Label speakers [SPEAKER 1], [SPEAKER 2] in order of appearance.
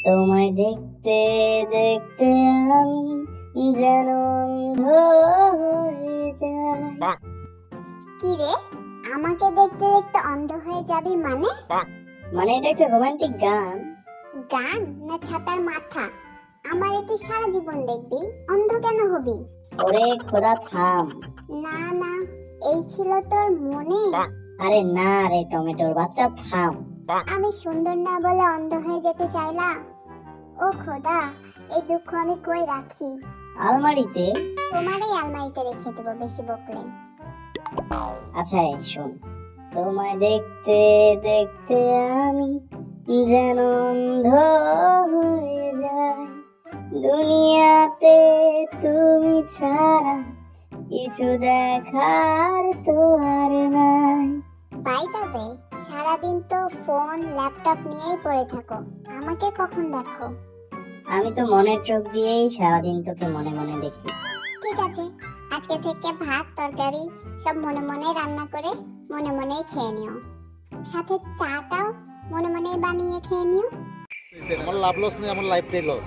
[SPEAKER 1] তোমায় দেখতে দেখতে আমি যেন অন্ধ হয়ে যাই।
[SPEAKER 2] কি রে, আমাকে দেখতে দেখতে অন্ধ হয়ে যাবি মানে?
[SPEAKER 1] মানে এটা একটা রোমান্টিক গান।
[SPEAKER 2] গান না ছাতার মাথা? আমারে তুই সারা জীবন দেখবি, অন্ধ কেন হবি?
[SPEAKER 1] ওরে খোদা থাম।
[SPEAKER 2] না না, এই ছিল তোর মনে?
[SPEAKER 1] আরে না রে টমেটোর বাচ্চা থাম।
[SPEAKER 2] আমি সুন্দর না বলে অন্ধ হয়ে যেতে চাইলা? ও খোদা, এই দুঃখ আমি কই রাখি?
[SPEAKER 1] আলমারিতে।
[SPEAKER 2] তোমার এই আলমারিতে রেখে দেবো বেশি বকলে।
[SPEAKER 1] আচ্ছা এই শোন, তোমায় দেখতে দেখতে আমি যেন অন্ধ হয়ে যাই। দুনিয়াতে তুমি ছাড়া কিছু দেখার তো আর নাই।
[SPEAKER 2] বাই দ্য ওয়ে, সারাদিন তো ফোন ল্যাপটপ নিয়েই পড়ে থাকো, আমাকে কখন দেখো?
[SPEAKER 1] আমি তো মনের চোখ দিয়েই সারাদিন তোকে মনে মনে দেখি।
[SPEAKER 2] ঠিক আছে, আজকে থেকে ভাত তরকারি সব মনে মনে রান্না করে মনে মনেই খেয়ে নিও, সাথে চাটাও মনে মনেই বানিয়ে খেয়ে নিও।
[SPEAKER 3] আমার লাভ লস নেই, আমার লাইফটাই লস।